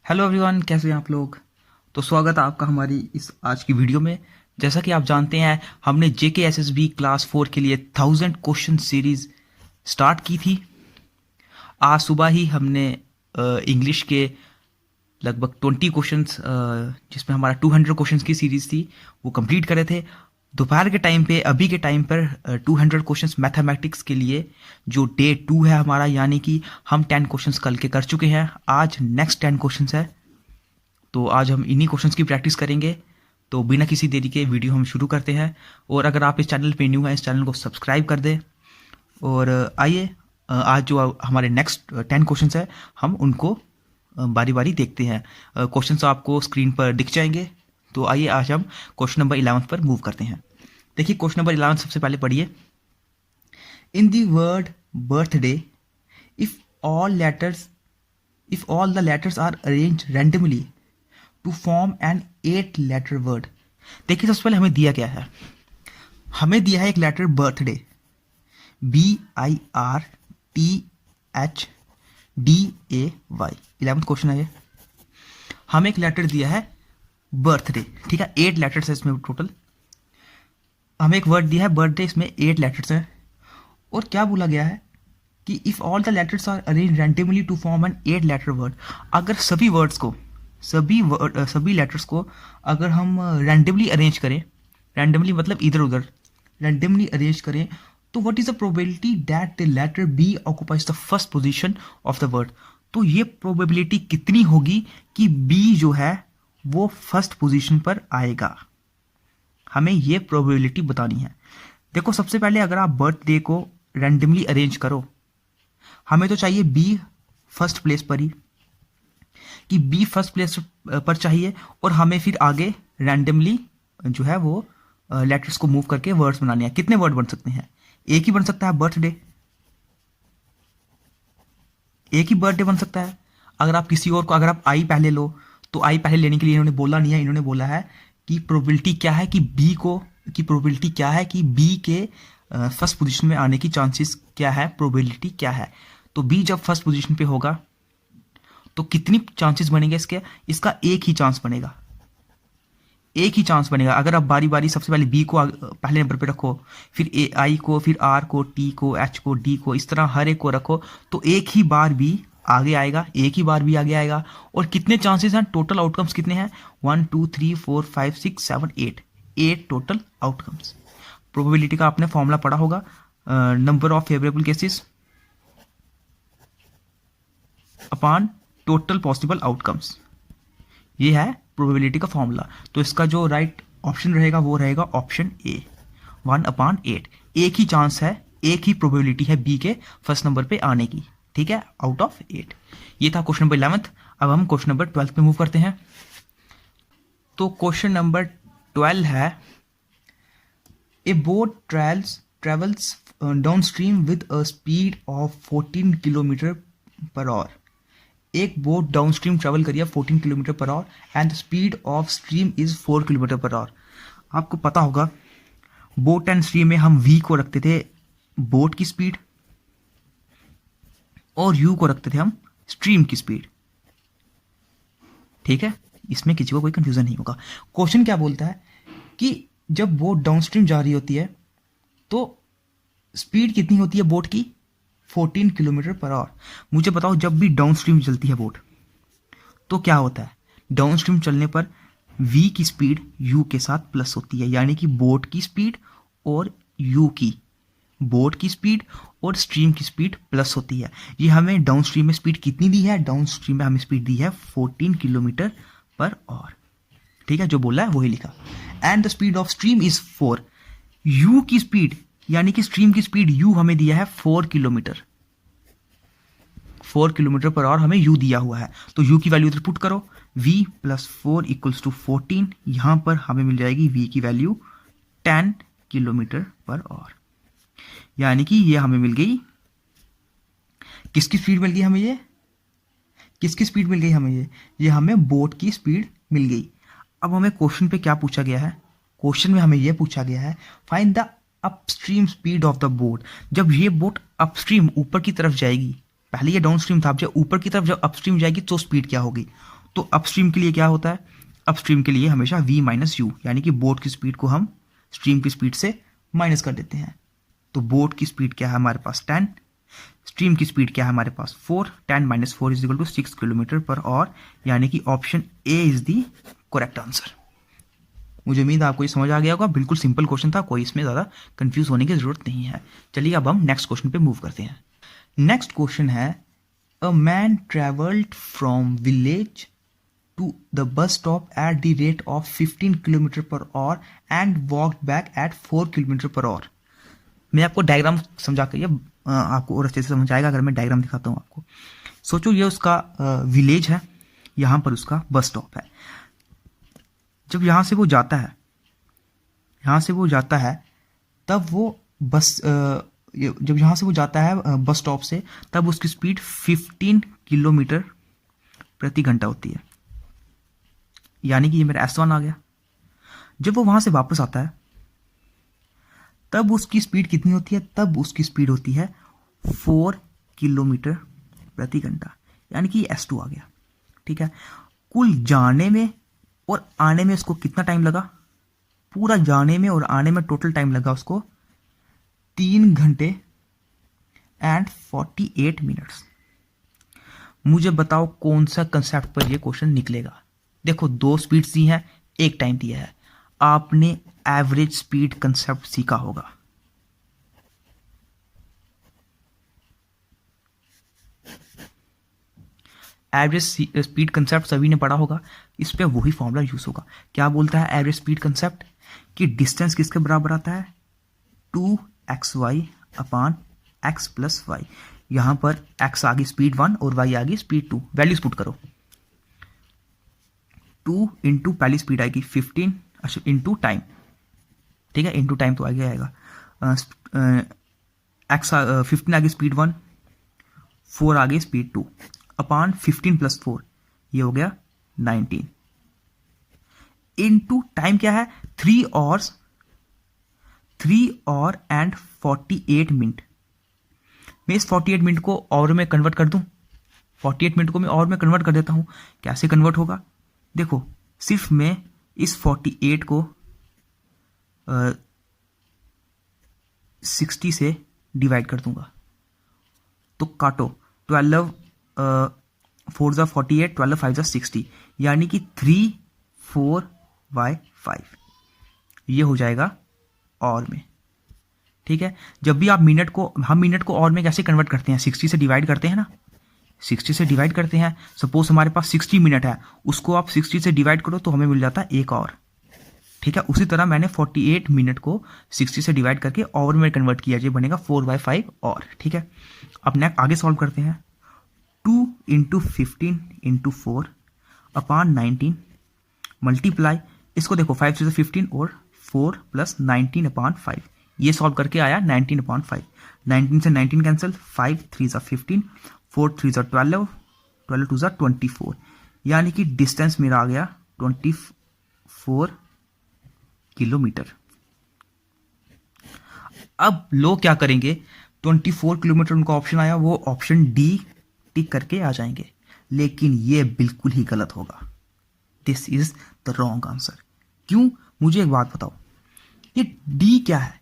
Hello everyone, कैसे हैं आप लोग। तो स्वागत है आपका हमारी इस आज की वीडियो में। जैसा कि आप जानते हैं, हमने JKSSB क्लास 4 के लिए 1000 क्वेश्चन सीरीज स्टार्ट की थी। आज सुबह ही हमने इंग्लिश के लगभग 20 क्वेश्चंस, जिसमें हमारा 200 क्वेश्चंस की सीरीज थी, वो कंप्लीट करे थे। दोपहर के टाइम पे, अभी के टाइम पर 200 क्वेश्चंस मैथमेटिक्स के लिए जो डे 2 है हमारा, यानी कि हम 10 क्वेश्चंस कल के कर चुके हैं। आज नेक्स्ट 10 क्वेश्चंस है, तो आज हम इन्हीं क्वेश्चंस की प्रैक्टिस करेंगे। तो बिना किसी देरी के वीडियो हम शुरू करते हैं। और अगर आप इस चैनल पे न्यू हैं, इस चैनल को सब्सक्राइब कर दें। और आइए, आज जो हमारे नेक्स्ट 10 क्वेश्चंस है, हम उनको बारी बारी देखते हैं। क्वेश्चंस आपको स्क्रीन पर दिख जाएंगे। तो आइए, आज हम क्वेश्चन नंबर 11 पर मूव करते हैं। देखिए, क्वेश्चन नंबर 11 सबसे पहले पढ़िए। In the word birthday, if all letters if all the letters are arrange randomly to form an 8 letter word. देखिए, सबसे पहले हमें दिया क्या है। हमें दिया है एक letter birthday, BIRTHDAY। 11th question है ये। हमें एक लेटर दिया है बर्थडे, ठीक है। 8 लेटर्स है इसमें टोटल। हमें एक वर्ड दिया है बर्थडे, इसमें 8 लेटर्स हैं। और क्या बोला गया है कि if all the letters are arrange randomly to form an 8 letter word. अगर सभी लेटर्स को अगर हम रैंडमली अरेंज करें, रैंडमली मतलब इधर उधर रैंडमली अरेंज करें, तो what is the probability that the letter B occupies the first position of the word. तो ये प्रोबेबिलिटी कितनी होगी कि बी जो है वो फर्स्ट पोजीशन पर आएगा। हमें ये प्रोबेबिलिटी बतानी है। देखो, सबसे पहले अगर आप बर्थडे को रैंडमली अरेंज करो, हमें तो चाहिए बी फर्स्ट प्लेस पर ही, कि बी फर्स्ट प्लेस पर चाहिए। और हमें फिर आगे रैंडमली जो है वो लेटर्स को मूव करके वर्ड्स बनाने हैं। कितने वर्ड बन सकते हैं? एक ही बन सकता है बर्थडे, एक ही बर्थडे बन सकता है। अगर आप किसी और को, अगर आप आई पहले लो, तो आई पहले लेने के लिए इन्होंने बोला नहीं है। इन्होंने बोला है कि प्रोबेबिलिटी क्या है कि प्रोबेबिलिटी क्या है कि बी के फर्स्ट पोजीशन में आने की चांसेस क्या है, प्रोबेबिलिटी क्या है। तो बी जब फर्स्ट पोजीशन पे होगा तो कितनी चांसेस बनेंगे इसका एक ही चांस बनेगा, एक ही चांस बनेगा। अगर आप बारी बारी सबसे पहले बी को पहले नंबर पे रखो, फिर आई को, फिर आर को, टी को, एच को, डी को, इस तरह हर एक को रखो, तो एक ही बार बी आगे आएगा, एक ही बार भी आगे आएगा। और कितने चांसेस हैं? टोटल आउटकम्स कितने हैं? 1 2 3 4 5 6 7 8 टोटल आउटकम्स। प्रोबेबिलिटी का आपने फॉर्मूला पढ़ा होगा, number of favourable cases upon total possible outcomes. ये है प्रोबेबिलिटी का फॉर्मूला। तो इसका जो राइट ऑप्शन रहेगा वो रहेगा ऑप्शन ए, 1/8। एक ही चांस है, एक ही प्रोबेबिलिटी है बी के फर्स्ट नंबर पे आने की, ठीक है, आउट ऑफ 8। ये था क्वेश्चन नंबर 11th। अब हम क्वेश्चन नंबर 12 पे मूव करते हैं। तो क्वेश्चन नंबर 12 है, ए boat travels down stream with a speed of 14 kilometre per our. एक बोट डाउन स्ट्रीम ट्रेवल करिए 14 kilometre per hour and the speed of stream is 4 kilometre per our. आपको पता होगा, बोट एंड स्ट्रीम में हम we को रखते थे बोट की स्पीड और यू को रखते थे हम स्ट्रीम की स्पीड, ठीक है। इसमें किसी को कोई कंफ्यूजन नहीं होगा। क्वेश्चन क्या बोलता है कि जब बोट डाउन स्ट्रीम जा रही होती है तो स्पीड कितनी होती है बोट की? 14 किलोमीटर पर आवर। मुझे बताओ, जब भी डाउन स्ट्रीम चलती है बोट तो क्या होता है? डाउन स्ट्रीम चलने पर v की स्पीड u के साथ प्लस होती है, यानी कि बोट की स्पीड और u की, बोट की स्पीड और स्ट्रीम की स्पीड प्लस होती है। ये हमें डाउन स्ट्रीम में स्पीड कितनी दी है? डाउन स्ट्रीम में हमें स्पीड दी है 14 किलोमीटर पर आवर, ठीक है। जो बोला है वही लिखा। And the speed of stream is 4। u की स्पीड यानी कि स्ट्रीम की स्पीड u हमें दिया है 4 किलोमीटर पर आवर हमें u दिया हुआ है। तो u की वैल्यू इधर पुट करो, v + 4 = 14। यहां पर हमें मिल जाएगी v की वैल्यू 10 किलोमीटर पर आवर, यानी कि ये हमें मिल गई। किसकी स्पीड मिल गई हमें? ये किसकी स्पीड मिल गई हमें? ये हमें बोट की स्पीड मिल गई। अब हमें क्वेश्चन पे क्या पूछा गया है? क्वेश्चन में हमें यह पूछा गया है, find the upstream speed of the boat. जब ये बोट अपस्ट्रीम ऊपर की तरफ जाएगी, पहले ये डाउनस्ट्रीम था, अब जब ऊपर की तरफ जब अपस्ट्रीम जाएगी तो स्पीड क्या होगी? तो अपस्ट्रीम के लिए क्या होता है, अपस्ट्रीम के लिए हमेशा v माइनस यू, यानी कि बोट की स्पीड को हम स्ट्रीम की स्पीड से माइनस कर देते हैं। तो बोट की स्पीड क्या है हमारे पास 10, स्ट्रीम की स्पीड क्या है हमारे पास 4, 10 minus 4 is equal to 6 kilometre per hour, यानी कि option A is the correct answer. मुझे उम्मीद है आपको ये समझ आ गया होगा, बिल्कुल सिंपल क्वेश्चन था, कोई इसमें ज़्यादा कंफ्यूज होने की जरूरत नहीं है। चलिए अब हम नेक्स्ट क्वेश्चन पे मूव करते हैं। नेक्स्ट क्वेश्चन है, a man travelled from village to the bus stop at the rate of 15 kilometre per hour and walked back at 4 kilometre per hour. मैं आपको डायग्राम समझा कर, ये आपको और अच्छे से समझ आएगा अगर मैं डायग्राम दिखाता हूँ आपको। सोचो ये उसका विलेज है, यहाँ पर उसका बस स्टॉप है। जब यहाँ से वो जाता है, यहाँ से वो जाता है, तब वो बस जब यहाँ से वो जाता है बस स्टॉप से, तब उसकी स्पीड 15 किलोमीटर प्रति घंटा होती है, यानी कि ये मेरा S1 आ गया। जब वो वहां से वापस आता है तब उसकी स्पीड कितनी होती है, तब उसकी स्पीड होती है 4 किलोमीटर प्रति घंटा, यानी कि S2 आ गया। ठीक है, कुल जाने में और आने में उसको कितना टाइम लगा, पूरा जाने में और आने में टोटल टाइम लगा उसको 3 घंटे एंड 48 मिनट्स। मुझे बताओ कौन सा कंसेप्ट पर ये क्वेश्चन निकलेगा। देखो 2 स्पीड्स दी हैं, एक टाइम दिया है, आपने एवरेज स्पीड कंसेप्ट सीखा होगा। एवरेज स्पीड कंसेप्ट सभी ने पढ़ा होगा, इस पे वही फॉर्मूला यूज होगा। क्या बोलता है एवरेज स्पीड कंसेप्ट, कि डिस्टेंस किसके बराबर आता है 2xy अपान x प्लस वाई। यहां पर x आ गई स्पीड 1 और y आ गई स्पीड 2। वैल्यूज पुट करो, 2 इंटू पहली स्पीड आएगी 15, अच्छा इंटू टाइम, ठीक है, इंटू टाइम तो आगे आएगा। x 15 आ गई स्पीड 1, 4 आ गई स्पीड 2 अपान 15 प्लस 4, ये हो गया 19, इनटू टाइम क्या है 3 आवर्स एंड 48 मिनट। मैं इस 48 मिनट को आवर में कन्वर्ट कर दूं, 48 मिनट को मैं आवर में कन्वर्ट कर देता हूं। कैसे कन्वर्ट होगा, देखो सिर्फ मैं इस 48 को 60 से डिवाइड कर दूंगा, तो काटो 12 4 जा 48, 12 5 जा 60, यानी कि 3 4/5 ये हो जाएगा और में। ठीक है, जब भी आप मिनट को, हम मिनट को और में कैसे कन्वर्ट करते हैं, 60 से डिवाइड करते हैं ना, 60 से डिवाइड करते हैं। सपोज हमारे पास 60 मिनट है, उसको आप 60 से डिवाइड करो तो हमें मिल जाता है 1 और। ठीक है, उसी तरह मैंने 48 मिनट को 60 से डिवाइड करके और में कन्वर्ट किया, ये बनेगा 4/5 और। ठीक है, अब नेक्स्ट आगे सॉल्व करते हैं। 2 इंटू 15 इंटू 4 अपान 19 मल्टीप्लाई, इसको देखो 5 से 15 और 4 प्लस 19 अपान 5, ये सॉल्व करके आया 19 अपान 5। 19 से 19 कैंसिल, 5 3 जा 15, 4 3 जा 12, 12 2 जा 24, यानी कि डिस्टेंस मेरा आ गया 24 किलोमीटर। अब लोग क्या करेंगे, 24 किलोमीटर उनका ऑप्शन आया, वो ऑप्शन डी टिक करके आ जाएंगे, लेकिन ये बिल्कुल ही गलत होगा। This is the wrong answer. क्यों, मुझे एक बात बताओ, ये डी क्या है,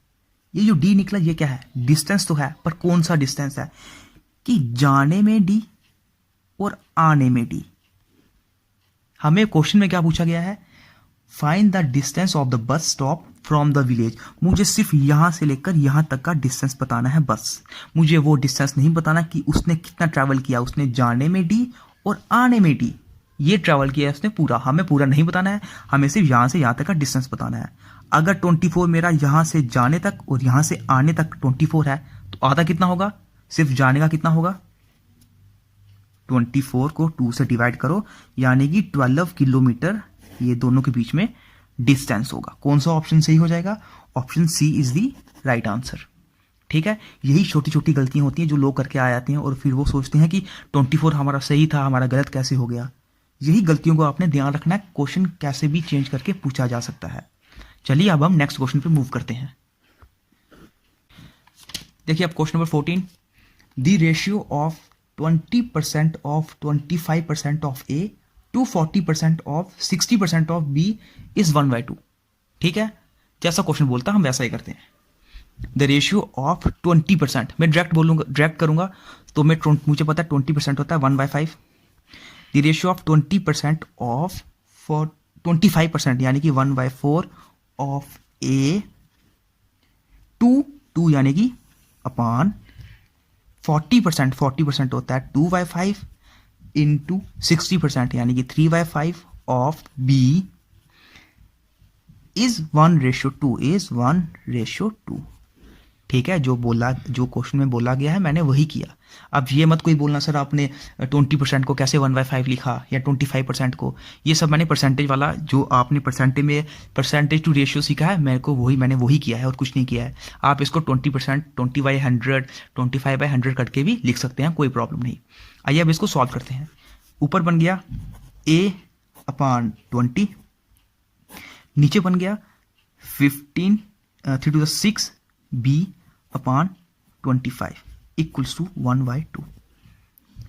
ये जो डी निकला ये क्या है, डिस्टेंस तो है, पर कौन सा डिस्टेंस है, कि जाने में डी और आने में डी। हमें क्वेश्चन में क्या पूछा गया है, find the distance of the bus stop from the village. मुझे सिर्फ यहां से लेकर यहां तक का डिस्टेंस बताना है बस, मुझे वो डिस्टेंस नहीं बताना कि उसने कितना ट्रैवल किया, उसने जाने में डी और आने में डी ये ट्रैवल किया है उसने पूरा, हमें पूरा नहीं बताना है, हमें सिर्फ यहां से यहां तक का डिस्टेंस बताना है। अगर 24 मेरा यहां से जाने तक और यहां से आने तक 24 है, तो आधा कितना होगा, सिर्फ जाने का कितना होगा, 24 को 2 से डिवाइड करो, यानी कि 12 किलोमीटर ये दोनों के बीच में डिस्टेंस होगा। कौन सा ऑप्शन सही हो जाएगा, option C is the right answer. ठीक है, यही छोटी छोटी गलतियां होती हैं जो लोग करके आ जाते हैं और फिर वो सोचते हैं कि 24 हमारा सही था, हमारा गलत कैसे हो गया। यही गलतियों को आपने ध्यान रखना है, क्वेश्चन कैसे भी चेंज करके पूछा जा सकता है। चलिए अब हम नेक्स्ट क्वेश्चन पे मूव करते हैं। देखिए अब question number 14, the ratio of 20% of 25% to ए टू 40% ऑफ 60% ऑफ बी इज 1/2। ठीक है, जैसा क्वेश्चन बोलता हम वैसा ही करते हैं। द रेशियो ऑफ 20%, मैं डायरेक्ट बोलूंगा, डायरेक्ट करूंगा तो मुझे पता है 20% होता है 1/5। The ratio of 20% of for 25% यानी कि 1/4 ऑफ ए टू यानी कि अपान 40% होता है 2/5 इंटू 60% यानी कि 3/5 ऑफ बी इज 1/2 इज 1/2। ठीक है, जो क्वेश्चन में बोला गया है मैंने वही किया। अब ये मत कोई बोलना सर आपने 20% को कैसे 1/5 लिखा या 25% को, ये सब मैंने परसेंटेज वाला जो आपने परसेंटेज टू रेशियो सीखा है मैंने वही किया है और कुछ नहीं किया है। आप इसको 20%, 20/100, 25/100 करके भी लिख सकते हैं, कोई प्रॉब्लम नहीं। आइए अब इसको सॉल्व करते हैं। ऊपर बन गया a/20, नीचे बन गया 15 3 to the 6 b/25 equals to 1/2।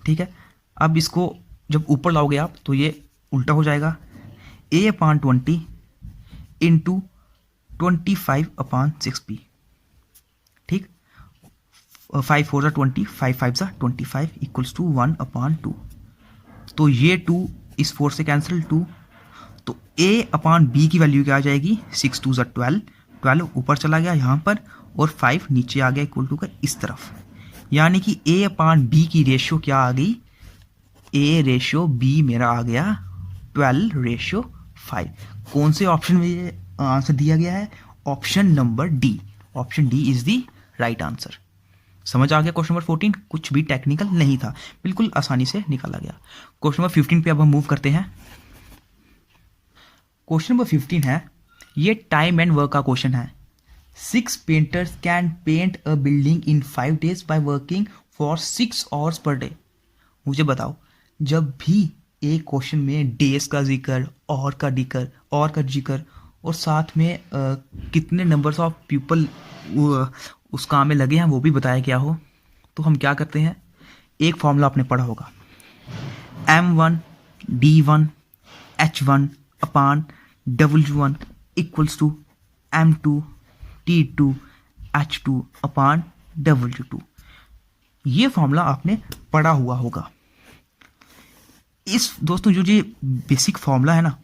ठीक है, अब इसको जब ऊपर लाओगे आप तो ये उल्टा हो जाएगा, a/20 इंटू 25/6b। ठीक, 5 4 20, 5 5 25 इक्वल्स टू 1/2। तो ये 2 इस 4 से कैंसिल 2, तो a/b की वैल्यू क्या आ जाएगी, 6 2 12, 12 ऊपर चला गया यहाँ पर और 5 नीचे आ गया इक्वल टू का इस तरफ। यानी कि a/b की रेशियो क्या आ गई, a/b मेरा आ गया 12/5। कौन से ऑप्शन में ये आंसर दिया गया है, option number D. Option D is the right answer. समझ आ गया क्वेश्चन नंबर 14, कुछ भी टेक्निकल नहीं था, बिल्कुल आसानी से निकाला गया। क्वेश्चन नंबर 15 पे अब हम मूव करते हैं। क्वेश्चन नंबर 15 है, ये टाइम एंड वर्क का क्वेश्चन है। 6 painters can paint a building in 5 days by working for 6 hours per day. मुझे बताओ, जब भी एक क्वेश्चन में डेज का जिक्र, और का जिक्र और साथ में कितने नंबर्स ऑफ पीपल उस काम में लगे हैं वो भी बताया गया हो, तो हम क्या करते हैं, एक फॉर्मूला आपने पढ़ा होगा, M1 D1 H1 upon W1 equals to M2 T2 H2 upon W2। ये फॉर्मूला आपने पढ़ा हुआ होगा। इस दोस्तों जो ये बेसिक फॉर्मूला है ना,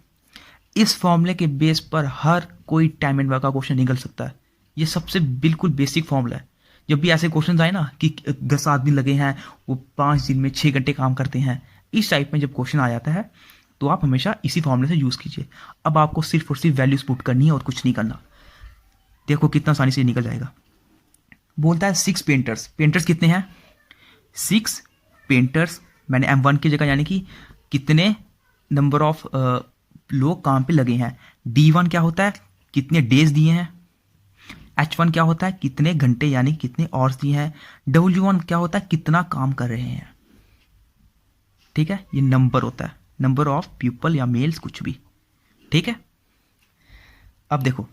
इस फॉर्मूले के बेस पर हर कोई टाइम एंड वर्क का क्वेश्चन निकल सकता है। ये सबसे बिल्कुल बेसिक फॉर्मूला है। जब भी ऐसे क्वेश्चन आए ना कि 10 आदमी लगे हैं, वो 5 दिन में 6 घंटे काम करते हैं, इस टाइप में जब क्वेश्चन आ जाता है तो आप हमेशा इसी फॉर्मूले से यूज कीजिए। अब आपको सिर्फ और सिर्फ वैल्यूज पुट करनी है और कुछ नहीं करना। देखो कितना आसानी से निकल जाएगा। बोलता है 6 पेंटर्स, पेंटर्स कितने हैं, 6 पेंटर्स। मैंने M1 की जगह यानी कि कितने नंबर ऑफ लोग काम पे लगे हैं। D1 क्या होता है, कितने डेज दिए हैं। H1 क्या होता है, कितने घंटे यानी कितने आवर्स दिए हैं। W1 क्या होता है, कितना काम कर रहे हैं। ठीक है, ये नंबर होता है, नंबर ऑफ पीपल या मेल्स कुछ भी। ठीक है, अब देखो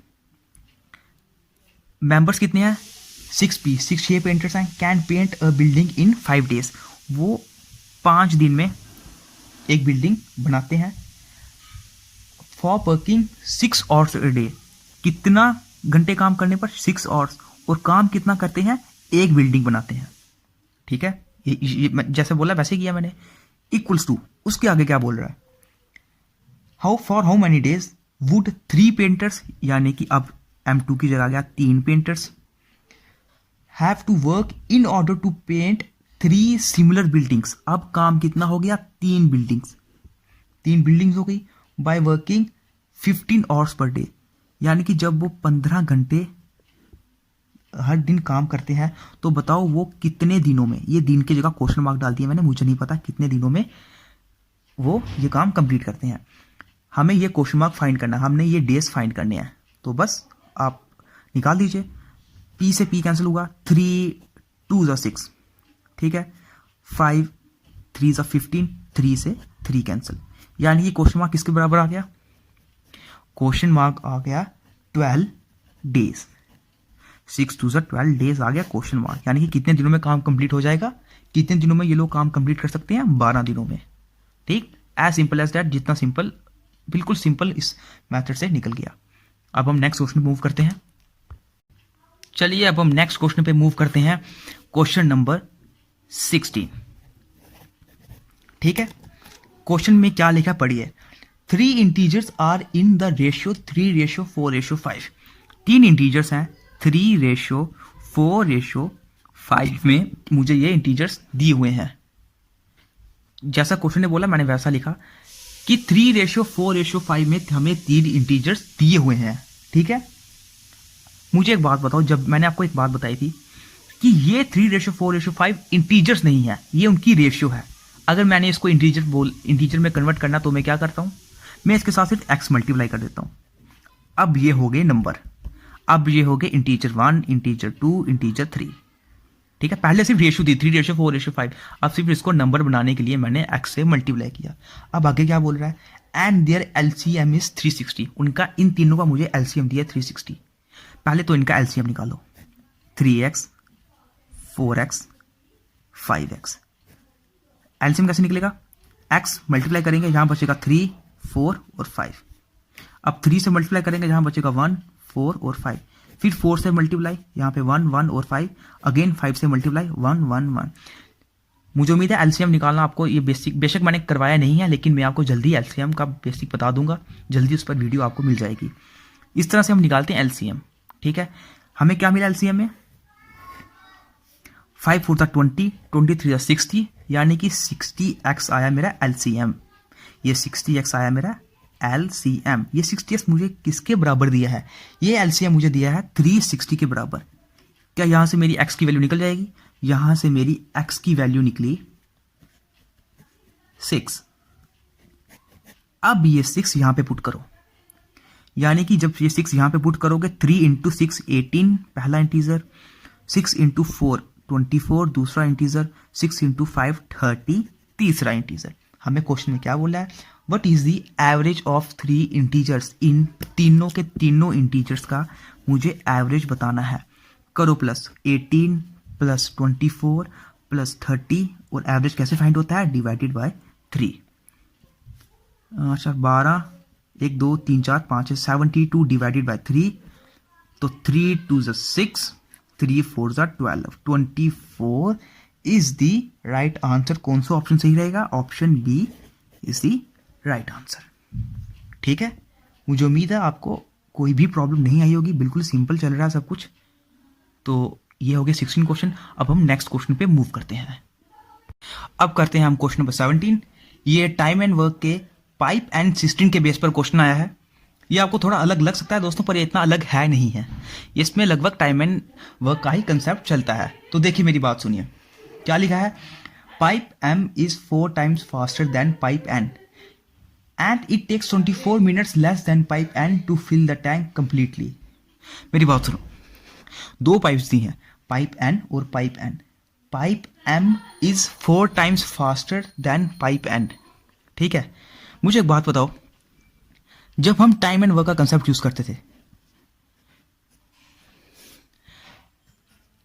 मेंबर्स कितने हैं, 6 पेंटर्स हैं। Can paint a building in 5 days, वो 5 दिन में एक बिल्डिंग बनाते हैं। For working 6 hours a day, कितना घंटे काम करने पर 6 hours, और काम कितना करते हैं, एक बिल्डिंग बनाते हैं। ठीक है, ये जैसे बोला वैसे किया मैंने। इक्वल्स टू, उसके आगे क्या बोल रहा है, how many days would 3 painters, यानी कि अब M2 की जगह आ गया 3 painters, have to work in order to paint 3 similar buildings. अब काम कितना हो गया, 3 बिल्डिंग्स हो गई। By working 15 hours per day, यानी कि जब वो 15 घंटे हर दिन काम करते हैं, तो बताओ वो कितने दिनों में, ये दिन की जगह क्वेश्चन मार्क डाल दिया मैंने, मुझे नहीं पता कितने दिनों में वो ये काम कंप्लीट करते हैं। हमें ये क्वेश्चन मार्क फाइंड करना है, हमने ये डेज फाइंड करने हैं। तो बस आप निकाल दीजिए, P से P कैंसिल होगा, 3 2 6। ठीक है, 5 3 15, 3 से 3 कैंसिल, यानी कि क्वेश्चन मार्क किसके बराबर आ गया, क्वेश्चन मार्क आ गया 12 डेज। 6 2 12 डेज आ गया क्वेश्चन मार्क, यानी कि कितने दिनों में काम कंप्लीट हो जाएगा। कितने दिनों में ये लोग काम कंप्लीट कर सकते हैं, 12 दिनों में। ठीक, एज सिंपल एज दैट, जितना सिंपल, बिल्कुल सिंपल इस मेथड से निकल गया। अब हम नेक्स्ट क्वेश्चन पे मूव करते हैं। चलिए अब हम नेक्स्ट क्वेश्चन पे मूव करते हैं, क्वेश्चन नंबर 16। ठीक है, क्वेश्चन में क्या लिखा पढ़िए। 3 integers are in the ratio 3:4:5। 3 integers हैं 3:4:5 में, मुझे ये इंटीजर्स दिए हुए हैं। जैसा क्वेश्चन ने बोला मैंने वैसा लिखा कि 3:4:5 में हमें 3 इंटीजर्स दिए हुए हैं। ठीक है, मुझे एक बात बताओ, जब मैंने आपको एक बात बताई थी कि ये 3:4:5 इंटीजर्स नहीं है, ये उनकी रेशियो है। अगर मैंने इसको इंटीजर में कन्वर्ट करना तो मैं क्या करता हूं, मैं इसके साथ सिर्फ x मल्टीप्लाई कर देता हूं। अब ये हो गए नंबर, अब ये हो गए इंटीजर 1, इंटीजर 2, इंटीजर 3। ठीक है, पहले सिर्फ रेशियो दी 3:4:5, अब सिर्फ इसको नंबर बनाने के लिए मैंने x से मल्टीप्लाई किया। अब आगे क्या बोल रहा है, एंड देयर एलसीएम इज 360। उनका इन तीनों का मुझे एलसीएम दिया 360। पहले तो इनका एलसीएम निकालो, 3x 4x 5x। एलसीएम कैसे निकलेगा, x मल्टीप्लाई करेंगे जहां बचेगा 3 4 और 5। अब 3 से मल्टीप्लाई करेंगे जहां बचेगा 1 4 और 5। फिर 4 से मल्टीप्लाई, यहाँ पे 1 1 और 5। अगेन 5 से मल्टीप्लाई 1 1 1। मुझे उम्मीद है एलसीएम निकालना आपको ये बेशक मैंने करवाया नहीं है, लेकिन मैं आपको जल्दी एलसीएम का बेसिक बता दूंगा, जल्दी उस पर वीडियो आपको मिल जाएगी। इस तरह से हम निकालते हैं एलसीएम। ठीक है, हमें क्या मिला एलसीएम में, 5 4 20, 23 60, यानी कि 60x आया मेरा एलसीएम। ये 60x आया मेरा एलसीएम। ये 60x मुझे किसके बराबर दिया है, ये एलसीएम मुझे दिया है 360 के बराबर। क्या यहां से मेरी x की वैल्यू निकल जाएगी, यहां से मेरी x की वैल्यू निकली 6। अब ये 6 यहां पे पुट करो, यानी कि जब ये 6 यहां पे पुट करोगे, 3 × 6 18 पहला इंटीजर, 6 × 4 24 दूसरा इंटीजर, 6 × 5 30 तीसरा इंटीजर। हमें क्वेश्चन में क्या बोला है, what is the average of 3 integers. इन तीनों के तीनों इंटीजर्स का मुझे एवरेज बताना है। करो प्लस 18 प्लस 24 प्लस 30, और एवरेज कैसे फाइंड होता है, डिवाइडेड बाय 3। अच्छा 12 1 2 3 4 5 72 डिवाइडेड बाय 3, तो 3 2 6, 3 4 12, 24 इज द राइट आंसर। कौन सा ऑप्शन सही रहेगा, option B is the right answer. ठीक है, मुझे उम्मीद है आपको कोई भी प्रॉब्लम नहीं आई होगी, बिल्कुल सिंपल चल रहा है सब कुछ। तो ये हो गया 16 क्वेश्चन। अब हम नेक्स्ट क्वेश्चन पे मूव करते हैं। अब करते हैं हम क्वेश्चन नंबर 17। ये टाइम एंड वर्क के पाइप एंड सिस्टम के बेस पर क्वेश्चन आया है। ये आपको थोड़ा अलग लग सकता है दोस्तों, पर ये इतना अलग है नहीं है। इसमें लगभग टाइम एंड वर्क का ही कंसेप्ट चलता है। तो देखिए मेरी बात सुनिए, क्या लिखा है, pipe M is 4 times faster than pipe N and it takes 24 minutes less than pipe N to fill the tank completely. मेरी बात सुनो, 2 पाइप्स दी हैं, पाइप एन और pipe N. Pipe M is 4 times faster than pipe N. ठीक है, मुझे एक बात बताओ, जब हम टाइम एंड वर्क का कंसेप्ट यूज करते थे,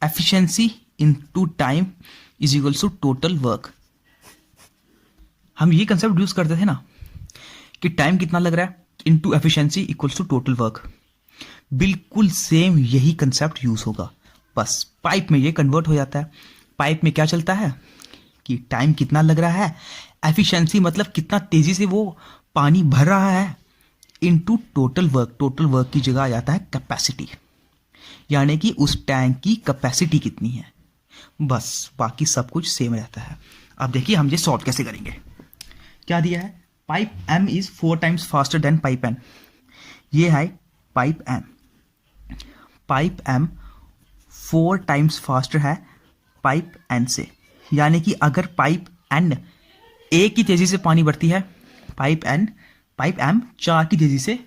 efficiency into time is equals to total work. हम ये कंसेप्ट यूज करते थे ना कि टाइम कितना लग रहा है into efficiency equals to total work. बिल्कुल सेम यही कंसेप्ट यूज होगा, बस पाइप में ये कन्वर्ट हो जाता है। पाइप में क्या चलता है कि टाइम कितना लग रहा है, एफिशिएंसी मतलब कितना तेजी से वो पानी भर रहा है, into total work. Total work की जगह आ जाता है कैपेसिटी, यानी कि उस टैंक की कैपेसिटी कितनी है। बस बाकी सब कुछ सेम रहता है। अब देखिए हम ये सॉल्व कैसे करेंगे। क्या दिया है, pipe M is 4 times faster than pipe N. ये है pipe M. Pipe M 4 times faster है पाइप एन से, यानी कि अगर पाइप एन एक की तेजी से पानी भरती है, पाइप एम 4 की तेजी से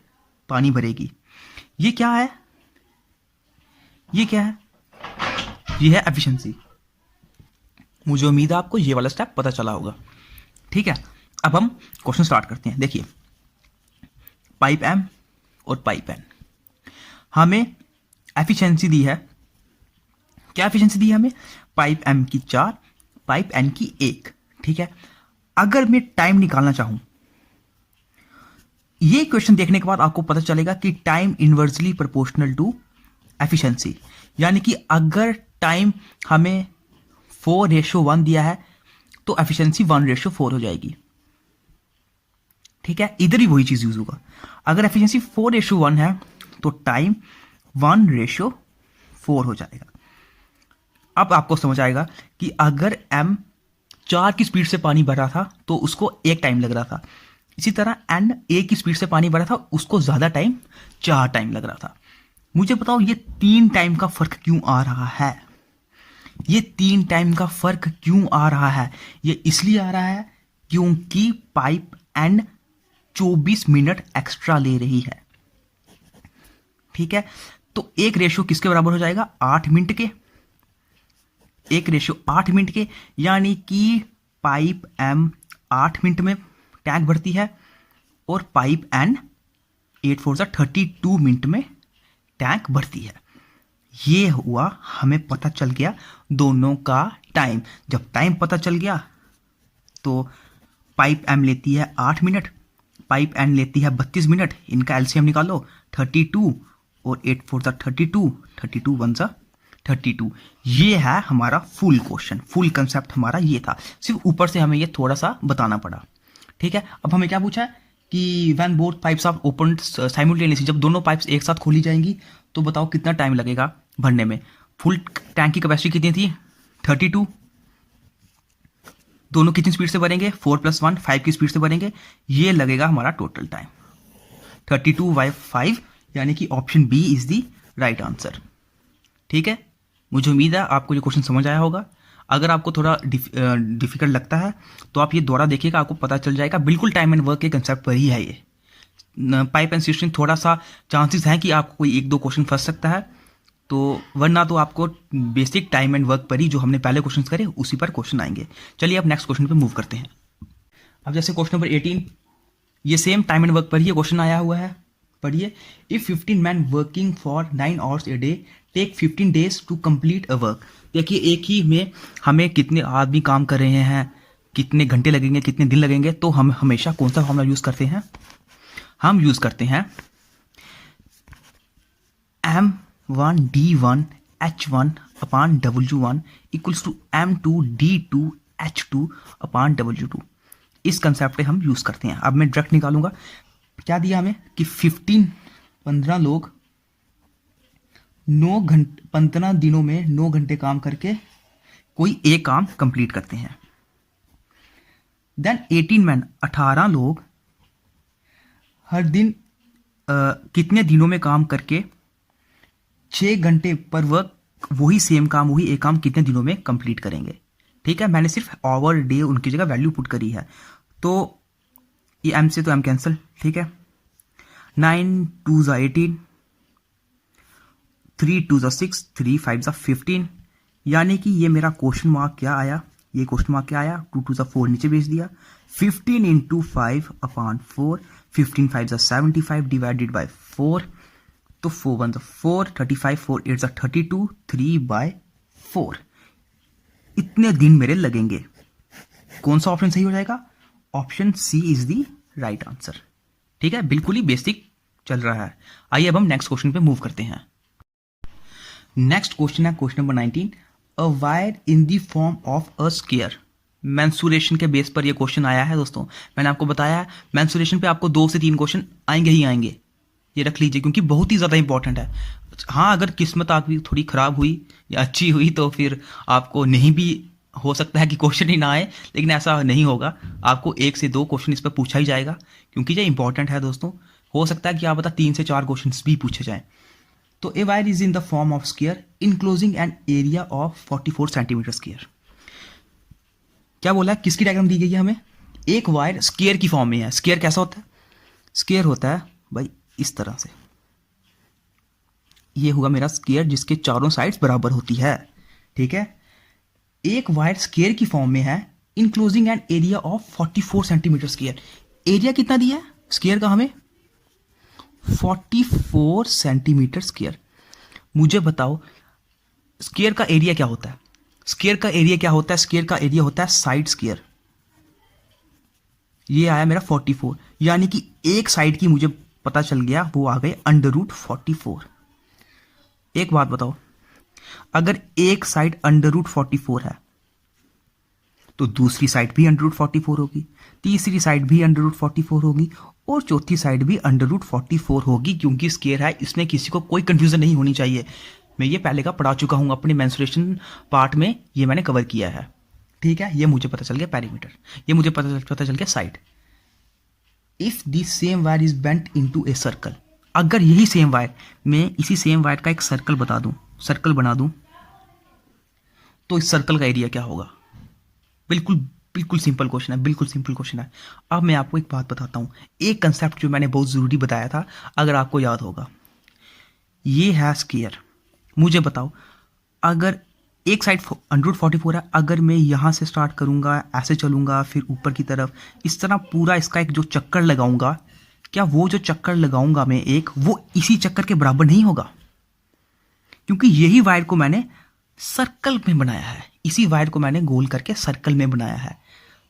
पानी भरेगी। ये क्या है, ये क्या है, ये है एफिशिएंसी। मुझे उम्मीद है आपको ये वाला स्टेप पता चला होगा। ठीक है, अब हम क्वेश्चन स्टार्ट करते हैं। देखिए पाइप एम और पाइप एन, हमें एफिशिएंसी दी है। क्या एफिशिएंसी दी है हमें, पाइप एम की 4, पाइप एन की 1। ठीक है, अगर मैं टाइम निकालना चाहूं, ये क्वेश्चन देखने के बाद आपको पता चलेगा कि time inversely proportional to efficiency, यानी कि अगर टाइम हमें 4:1 दिया है तो एफिशिएंसी 1:4 हो जाएगी। ठीक है, इधर ही वही चीज यूज होगा। अगर एफिशिएंसी 4:1 है तो टाइम 1:4 हो जाएगा। अब आपको समझ आएगा कि अगर m 4 की स्पीड से पानी भर रहा था तो उसको 1 टाइम लग रहा था, इसी तरह n 1 की स्पीड से पानी भर रहा था, उसको ज्यादा टाइम 4 टाइम लग रहा था। मुझे बताओ ये 3 टाइम का फर्क क्यों आ रहा है? ये 3 टाइम का फर्क क्यों आ रहा है? ये इसलिए आ रहा है क्योंकि पाइप n 24 मिनट एक्स्ट्रा ले रही है। ठीक है, तो एक रेशियो किसके बराबर हो जाएगा? 8 मिनट के। एक रेशियो 8 मिनट के, यानी कि पाइप m 8 मिनट में टैंक भरती है और पाइप n 8 4 32 मिनट में टैंक भरती है। ये हुआ, हमें पता चल गया दोनों का टाइम। जब टाइम पता चल गया तो पाइप m लेती है 8 मिनट, पाइप n लेती है 32 मिनट। इनका एलसीएम निकालो, 32 और 8 4 32, 32 1 32। ये है हमारा फुल क्वेश्चन, फुल कंसेप्ट हमारा ये था। सिर्फ ऊपर से हमें ये थोड़ा सा बताना पड़ा। ठीक है, अब हमें क्या पूछा है कि when both pipes are open simultaneously, जब दोनों पाइप्स एक साथ खोली जाएंगी तो बताओ कितना टाइम लगेगा भरने में। फुल टैंक की कैपेसिटी कितनी थी? 32। दोनों कितनी स्पीड से भरेंगे? 4 + 1 5 की स्पीड से भरेंगे। ये लगेगा हमारा टोटल टाइम 32/5, यानी कि option B is the right answer. ठीक है, मुझे उम्मीद है आपको ये क्वेश्चन समझ आया होगा। अगर आपको थोड़ा डिफिकल्ट लगता है तो आप ये दोबारा देखिएगा, आपको पता चल जाएगा। बिल्कुल टाइम एंड वर्क के कंसेप्ट पर ही है ये। पाइप एंड सिस्टम थोड़ा सा चांसेस हैं कि आपको कोई 1-2 क्वेश्चन फंस सकता है, तो वरना तो आपको बेसिक टाइम एंड वर्क पर ही जो हमने पहले क्वेश्चन करे उसी पर क्वेश्चन आएंगे। चलिए अब नेक्स्ट क्वेश्चन पे मूव करते हैं। अब जैसे क्वेश्चन नंबर 18, ये सेम टाइम एंड वर्क पर ही क्वेश्चन आया हुआ है। पढ़िए, if 15 man working for 9 hours a day take 15 days to complete a work. देखिए एक ही में हमें कितने आदमी काम कर रहे हैं, कितने घंटे लगेंगे, कितने दिन लगेंगे, तो हम हमेशा कौन सा फॉर्मूला यूज करते हैं? हम यूज करते हैं M1 D1 H1 upon W1 equals to M2 D2 H2 upon W2। इस कंसेप्ट पे हम यूज करते हैं। अब मैं डायरेक्ट निकालूंगा। क्या दिया हमें कि 15 लोग 15 दिनों में 9 घंटे काम करके कोई एक काम कंप्लीट करते हैं। देन 18 मैन 18 लोग हर दिन कितने दिनों में काम करके 6 घंटे पर वर्क वही सेम काम, वही एक काम कितने दिनों में कंप्लीट करेंगे। ठीक है, मैंने सिर्फ आवर डे उनकी जगह वैल्यू पुट करी है, तो ये एम से तो एम कैंसिल। ठीक है, 9 2 18, 3 2 6, 3 5 15, यानी कि ये मेरा क्वेश्चन मार्क क्या आया? ये क्वेश्चन मार्क क्या आया? 2 2 4 नीचे भेज दिया। 15 × 5 अपान 4, 15 5 75 डिवाइडेड बाय 4, तो 4 1 4, 35 4 8 32, 3/4। इतने दिन मेरे लगेंगे। कौन सा ऑप्शन सही हो जाएगा? Option C is the right answer. ठीक है, बिल्कुल ही बेसिक चल रहा है। आइए अब हम नेक्स्ट क्वेश्चन पे मूव करते हैं। नेक्स्ट क्वेश्चन है question number 19, a wire in the form of a square. Mensuration के बेस पर ये क्वेश्चन आया है दोस्तों। मैंने आपको बताया है मेंसुरेशन पे आपको 2 से 3 क्वेश्चन आएंगे ही आएंगे, ये रख लीजिए क्योंकि बहुत ही ज़्यादा इंपॉर्टेंट है। हाँ, अगर किस्मत आपकी थोड़ी ख़राब हुई या अच्छी हुई तो फिर आपको नहीं भी हो सकता है कि क्वेश्चन ही ना आए, लेकिन ऐसा नहीं होगा। आपको 1 से 2 क्वेश्चन इस पर पूछा ही जाएगा क्योंकि ये इंपॉर्टेंट है दोस्तों। हो सकता है कि आप बता 3 से 4 क्वेश्चन भी पूछे जाएं। तो a wire is in the form of square enclosing an area of 44 centimetre square. क्या बोला है? किसकी डायग्राम दी गई है हमें? एक वायर स्क्वायर की फॉर्म में है। स्क्वायर कैसा होता है? स्क्वायर होता है भाई इस तरह से। ये हुआ मेरा स्क्वायर जिसके चारों साइड्स बराबर होती है। ठीक है, एक वायर स्क्वायर की फॉर्म में है enclosing an area of 44 centimetre square. Area कितना दिया है स्क्वायर का हमें? 44 सेंटीमीटर स्क्वायर। मुझे बताओ स्क्वायर का एरिया क्या होता है? स्क्वायर का एरिया क्या होता है? स्क्वायर का एरिया होता है साइड स्क्वायर। ये आया मेरा 44, यानी कि एक साइड की मुझे पता चल गया, वो आ गए √44। एक बात बताओ, अगर एक साइड √44 है तो दूसरी साइड भी √44 होगी, तीसरी साइड भी √44 होगी और चौथी साइड भी √44 होगी, क्योंकि स्क्वायर है, इसमें किसी को कोई कंफ्यूजन नहीं होनी चाहिए। मैं ये पहले का पढ़ा चुका हूं अपने मेंसुरेशन पार्ट में, ये मैंने कवर किया है। ठीक है, ये मुझे पता चल गया पेरीमीटर, ये मुझे पता चल गया side. If this same wire is bent into a circle, अगर यही सेम वायर, मैं इसी सेम वायर का एक सर्कल बना दूं तो इस सर्कल का एरिया क्या होगा? बिल्कुल बिल्कुल सिंपल क्वेश्चन है, बिल्कुल सिंपल क्वेश्चन है। अब मैं आपको एक बात बताता हूं, एक कंसेप्ट जो मैंने बहुत जरूरी बताया था, अगर आपको याद होगा। ये है स्क्वायर, मुझे बताओ, अगर एक साइड 144 है, अगर मैं यहां से स्टार्ट करूंगा, ऐसे चलूंगा, फिर ऊपर की तरफ, इस तरह पूरा इसका एक जो चक्कर लगाऊंगा, क्या वो जो चक्कर लगाऊंगा मैं एक, वो इसी चक्कर के बराबर नहीं होगा? क्योंकि यही वायर को मैंने सर्कल में बनाया है, इसी वायर को मैंने गोल करके सर्कल में बनाया है।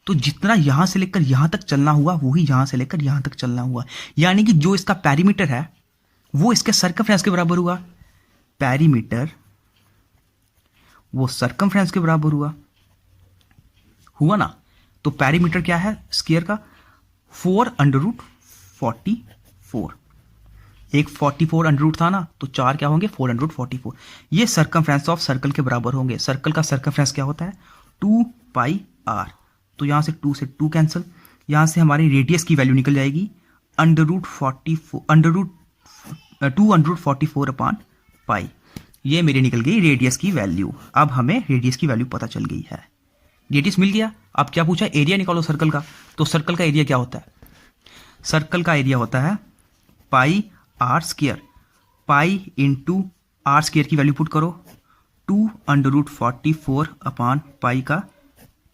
तो जितना यहां से लेकर यहां तक चलना हुआ, वही यहां से लेकर यहां तक चलना हुआ, यानी कि जो इसका पेरीमीटर है वो इसके सर्कमफ्रेंस के बराबर हुआ। पेरीमीटर वो सर्कमफ्रेंस के बराबर हुआ ना। तो पेरीमीटर क्या है स्क्वायर का? 4√44। एक 44 अंडर था ना, तो 4 क्या होंगे? 444। ये सर्कमफ्रेंस ऑफ सर्कल के बराबर होंगे। सर्कल का सर्कमफ्रेंस क्या होता है? 2πr। तो यहां से 2 से 2 कैंसिल, यहां से हमारी रेडियस की वैल्यू निकल जाएगी √244/π। ये मेरी निकल गई रेडियस की वैल्यू। अब हमें रेडियस की वैल्यू पता चल गई है, रेडियस मिल गया। अब क्या पूछा? एरिया निकालो सर्कल का। तो सर्कल का एरिया क्या होता है? सर्कल का एरिया होता है πr²। पाई इंटू r² की वैल्यू पुट करो, 2√44/π का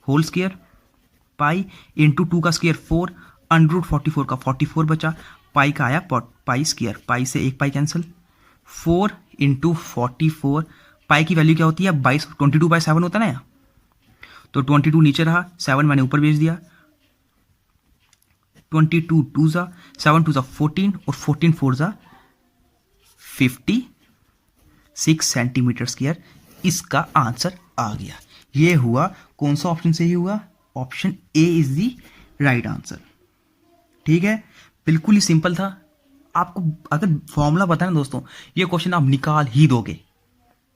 होल स्क्वायर। पाई इंटू 2 का स्क्वायर 4, √44 का 44 बचा, पाई का आया π²। पाई से एक पाई कैंसिल, 4 इंटू 44। पाई की वैल्यू क्या होती है? 22/7 होता है ना, तो 22 नीचे रहा, 7 मैंने ऊपर भेज दिया। 22 2 जा 7 2 जा 14 और 14 4 जा 56 सेंटीमीटर स्क्वायर। इसका आंसर आ गया। ये हुआ कौन सा ऑप्शन सही हुआ? Option A is the right answer. ठीक है, बिल्कुल ही सिंपल था। आपको अगर फॉर्मूला पता है ना दोस्तों, ये क्वेश्चन आप निकाल ही दोगे,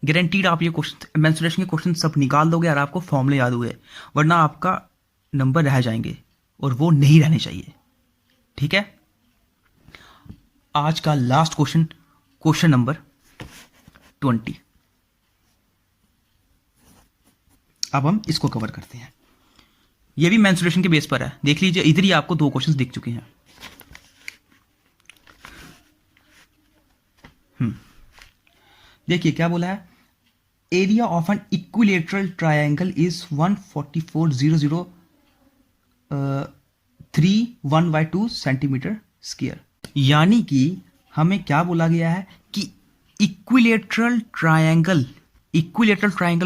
गारंटीड। आप ये क्वेश्चन मेंसुरेशन के क्वेश्चन सब निकाल दोगे और आपको फॉर्मूले याद हुए, वरना आपका नंबर रह जाएंगे और वो नहीं रहने चाहिए। ठीक है, आज का लास्ट क्वेश्चन, क्वेश्चन नंबर 20। अब हम इसको कवर करते हैं। ये भी मेंसुरेशन के बेस पर है। देख लीजिए, इधर ही आपको 2 क्वेश्चंस दिख चुके हैं। देखिए क्या बोला है, area of an equilateral triangle is 144,003.1/2 centimetre square. यानी कि हमें क्या बोला गया है कि इक्विलेटरल ट्रायंगल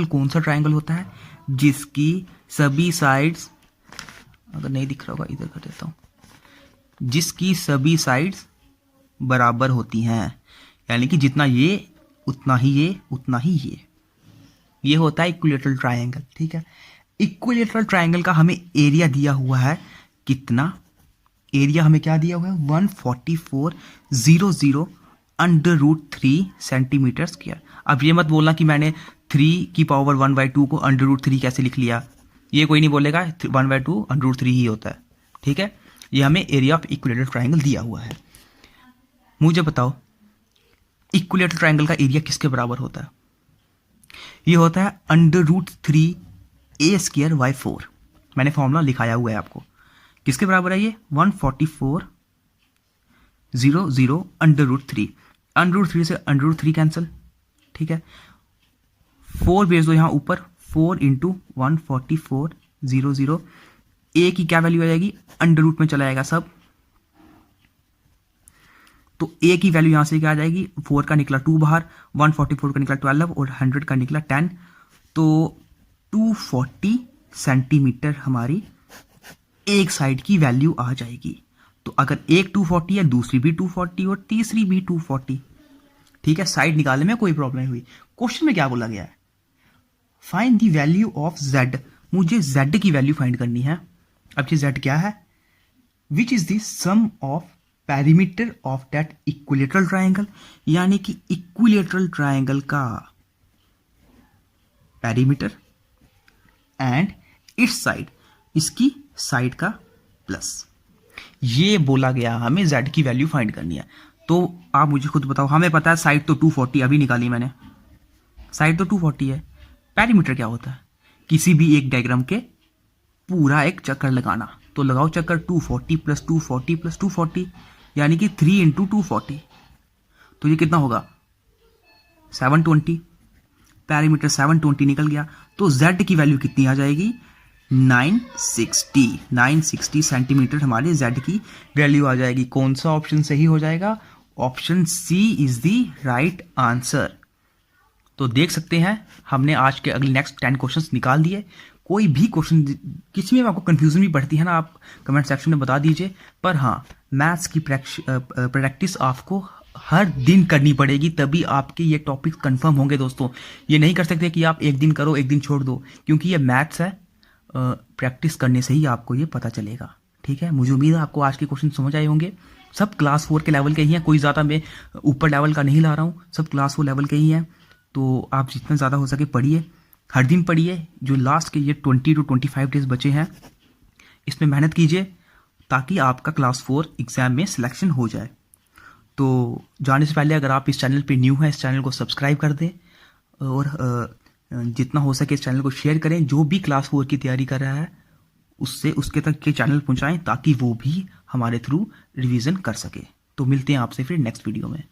कौन सा ट्रायंगल होता है? जिसकी सभी साइड्स, अगर नहीं दिख रहा होगा इधर कर देता हूं, जिसकी सभी साइड्स बराबर होती हैं, यानी कि जितना ये उतना ही ये उतना ही ये होता है इक्विलेटरल ट्रायंगल। ठीक है, इक्विलेटरल ट्रायंगल का हमें एरिया दिया हुआ है कितना? एरिया हमें क्या दिया हुआ है? 144,000 सेंटीमीटर स्क्वायर। अब ये मत बोलना कि मैंने 3⁻1/2 को √3 कैसे लिख लिया, ये कोई नहीं बोलेगा। 1/2 √3 ही होता है। ठीक है, ये हमें एरिया ऑफ इक्विलेटरल ट्रायंगल दिया हुआ है। मुझे बताओ, इक्विलेटरल ट्रायंगल का एरिया किसके बराबर होता है? ये होता है √3a²/4। मैंने फॉर्मूला लिखाया हुआ है आपको। किसके बराबर है ये? 144,000 √3। √3 से √3 कैंसिल। ठीक है, 4 भेज दो यहां ऊपर, 4 इंटू 144,000। ए की क्या वैल्यू आ जाएगी? अंडर रूट में चला जाएगा सब, तो ए की वैल्यू यहां से क्या आ जाएगी? 4 का निकला 2 बाहर, 144 का निकला 12 और 100 का निकला 10, तो 240 सेंटीमीटर हमारी एक साइड की वैल्यू आ जाएगी। तो अगर एक 240 है, दूसरी भी 240 और तीसरी भी 240, ठीक है, साइड निकालने में कोई प्रॉब्लम नहीं हुई। क्वेश्चन में क्या बोला गया है, find the value of z, मुझे z की वैल्यू फाइंड करनी है। अब ये z क्या है, which is the sum of perimeter of that equilateral triangle, यानी कि इक्विलेटरल ट्राइंगल का पेरीमीटर एंड इट्स साइड, इसकी साइड का प्लस। ये बोला गया हमें z की वैल्यू फाइंड करनी है। तो आप मुझे खुद बताओ, हमें पता है साइड तो 240 अभी निकाली मैंने, साइड तो 240 है। पेरीमीटर क्या होता है, किसी भी एक डायग्राम के पूरा एक चक्कर लगाना। तो लगाओ चक्कर 240 प्लस 240 प्लस 240, यानी कि 3 इंटू 240। तो ये कितना होगा 720, पेरीमीटर 720 निकल गया। तो z की वैल्यू कितनी आ जाएगी 960 सेंटीमीटर हमारे z की वैल्यू आ जाएगी। कौन सा ऑप्शन सही हो जाएगा, option C is the right answer. तो देख सकते हैं हमने आज के अगले नेक्स्ट 10 क्वेश्चंस निकाल दिए। कोई भी क्वेश्चन किसी में आपको कंफ्यूजन भी पड़ती है ना, आप कमेंट सेक्शन में बता दीजिए। पर हाँ, मैथ्स की प्रैक्टिस आपको हर दिन करनी पड़ेगी, तभी आपके ये टॉपिक कंफर्म होंगे दोस्तों। ये नहीं कर सकते कि आप एक दिन करो एक दिन छोड़ दो, क्योंकि ये मैथ्स है, प्रैक्टिस करने से ही आपको ये पता चलेगा। ठीक है, मुझे उम्मीद है आपको आज के क्वेश्चन समझ आए होंगे। सब क्लास 4 के लेवल के ही हैं, कोई ज़्यादा मैं ऊपर लेवल का नहीं ला रहा हूँ, सब क्लास 4 लेवल के ही हैं। तो आप जितना ज़्यादा हो सके पढ़िए, हर दिन पढ़िए। जो लास्ट के ये 20 to 25 डेज बचे हैं, इसमें मेहनत कीजिए ताकि आपका क्लास 4 एग्ज़ाम में सिलेक्शन हो जाए। तो जाने से पहले अगर आप इस चैनल पे न्यू हैं, इस चैनल को सब्सक्राइब कर दें और जितना हो सके इस चैनल को शेयर करें। जो भी क्लास 4 की तैयारी कर रहा है उससे उसके तक के चैनल पहुंचाएं, ताकि वो भी हमारे थ्रू रिवीजन कर सके। तो मिलते हैं आपसे फिर नेक्स्ट वीडियो में।